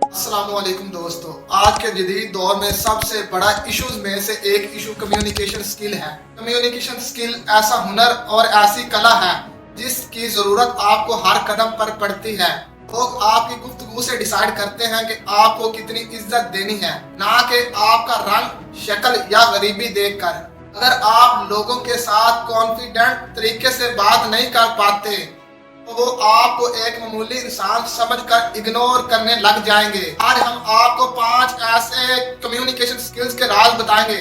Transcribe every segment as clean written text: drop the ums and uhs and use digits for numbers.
अस्सलाम वालेकुम दोस्तों, आज के जदीद दौर में सबसे बड़ा इश्यूज में से एक इशू कम्युनिकेशन स्किल है। कम्युनिकेशन स्किल ऐसा हुनर और ऐसी कला है जिसकी जरूरत आपको हर कदम पर पड़ती है। लोग आपकी गुफ्तगू से डिसाइड करते हैं कि आपको कितनी इज्जत देनी है, ना कि आपका रंग, शक्ल या गरीबी देखकर। अगर आप लोगों के साथ कॉन्फिडेंट तरीके से बात नहीं कर पाते तो वो आपको एक मामूली इंसान समझकर इग्नोर करने लग जाएंगे। आज हम आपको 5 ऐसे कम्युनिकेशन स्किल्स के राज बताएंगे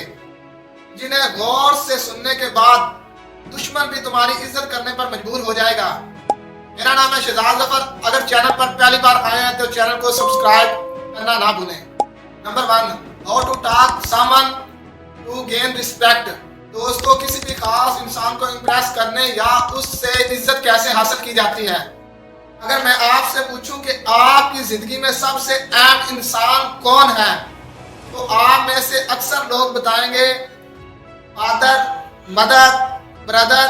जिन्हें गौर से सुनने के बाद दुश्मन भी तुम्हारी इज्जत करने पर मजबूर हो जाएगा। मेरा नाम है शहजाद जफर। अगर चैनल पर पहली बार आए हैं तो चैनल को सब्सक्राइब करना ना भूलें। Number 1, how to talk someone to gain respect. दोस्तों, किसी भी खास इंसान को इम्प्रेस करने या उससे इज्जत कैसे हासिल की जाती है। अगर मैं आपसे पूछूं कि आपकी जिंदगी में सबसे अहम इंसान कौन है तो आप में से अक्सर लोग बताएंगे फादर, मदर, ब्रदर,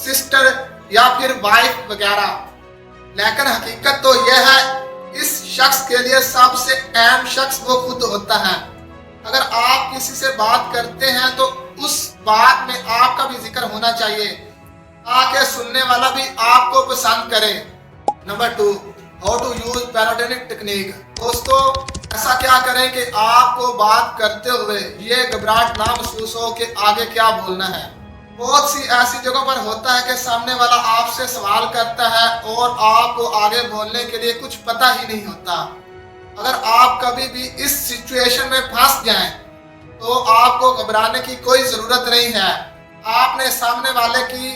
सिस्टर या फिर वाइफ वगैरह। लेकिन हकीकत तो यह है इस शख्स के लिए सबसे अहम शख्स वो खुद होता है। अगर आप किसी से बात करते हैं तो उस बात में आपका भी जिक्र होना चाहिए ताकि सुनने वाला भी आपको पसंद करे। Number 2, how to use paradonic technique. दोस्तों, ऐसा क्या करें कि आपको बात करते हुए ये घबराहट ना महसूस हो कि आगे क्या बोलना है। बहुत सी ऐसी जगहों पर होता है कि सामने वाला आपसे सवाल करता है और आपको आगे बोलने के लिए कुछ पता ही नहीं होता। अगर आप कभी भी इस सिचुएशन में फंस जाएं तो आपको घबराने की कोई जरूरत नहीं है। आपने सामने वाले की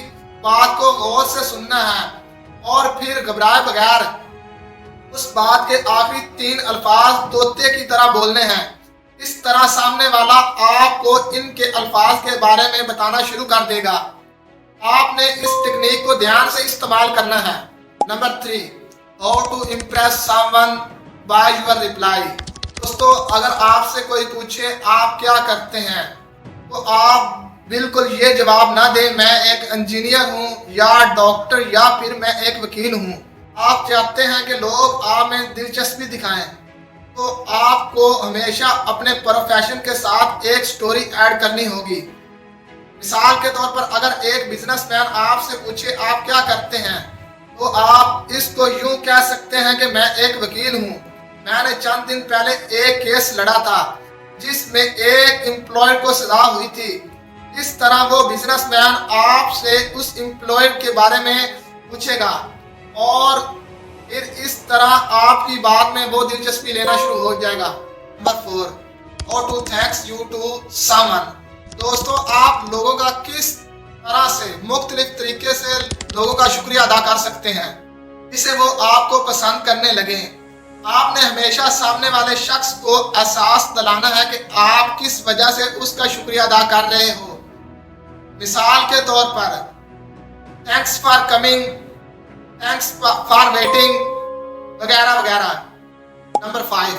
बात को गौर से सुनना है और फिर घबराए बगैर उस बात के आखिरी 3 अल्फाज तोते की तरह बोलने हैं। इस तरह सामने वाला आपको इनके अल्फाज के बारे में बताना शुरू कर देगा। आपने इस टेक्निक को ध्यान से इस्तेमाल करना है। Number 3, how to impress someone by your reply. दोस्तों, अगर आपसे कोई पूछे आप क्या करते हैं तो आप बिल्कुल ये जवाब ना दें मैं एक इंजीनियर हूँ या डॉक्टर या फिर मैं एक वकील हूँ। आप चाहते हैं कि लोग आप में दिलचस्पी दिखाएं तो आपको हमेशा अपने प्रोफेशन के साथ एक स्टोरी ऐड करनी होगी। मिसाल के तौर पर अगर एक बिजनेसमैन आपसे पूछे आप क्या करते हैं तो आप इसको यूं कह सकते हैं कि मैं एक वकील हूँ। मैंने चंद दिन पहले एक केस लड़ा था जिसमें एक एम्प्लॉयर को सजा हुई थी। इस तरह वो बिजनेसमैन आपसे उस एम्प्लॉयर के बारे में पूछेगा और फिर इस तरह आपकी बात में वो दिलचस्पी लेना शुरू हो जाएगा। Number 4, how to thanks you to someone. दोस्तों, आप लोगों का किस तरह से मुख्तलिफ तरीके से लोगों का शुक्रिया अदा कर सकते हैं जिससे वो आपको पसंद करने लगे। आपने हमेशा सामने वाले शख्स को एहसास दिलाना है कि आप किस वजह से उसका शुक्रिया अदा कर रहे हो। मिसाल के तौर पर thanks for coming, thanks for waiting वगैरह वगैरह। Number 5,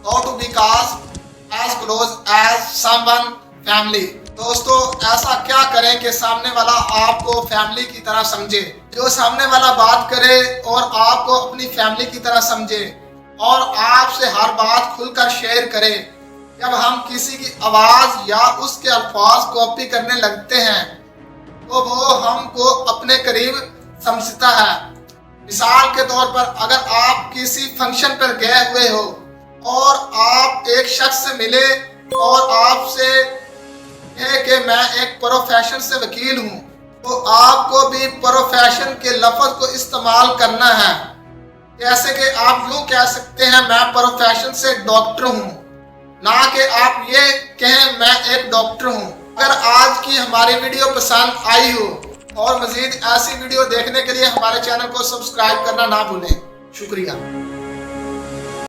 how to become as close as someone family. दोस्तों, ऐसा क्या करें कि सामने वाला आपको फैमिली की तरह समझे। जो सामने वाला बात करे और आपको अपनी फैमिली की तरह समझे और आपसे हर बात खुलकर शेयर करे। जब हम किसी की आवाज या उसके अल्फाज कॉपी करने लगते हैं तो वो हमको अपने करीब समझता है। मिसाल के तौर पर अगर आप किसी फंक्शन पर गए हुए हो और आप एक शख्स से मिले और आपसे कहे कि मैं एक प्रोफेशन से वकील हूँ तो आपको भी प्रोफेशन के लफ्ज को इस्तेमाल करना है। जैसे कि आप यूं कह सकते हैं मैं प्रोफेशन से डॉक्टर हूं, ना कि आप ये कहें मैं एक डॉक्टर हूं। अगर आज की हमारी वीडियो पसंद आई हो और मजीद ऐसी वीडियो देखने के लिए हमारे चैनल को सब्सक्राइब करना ना भूलें। शुक्रिया।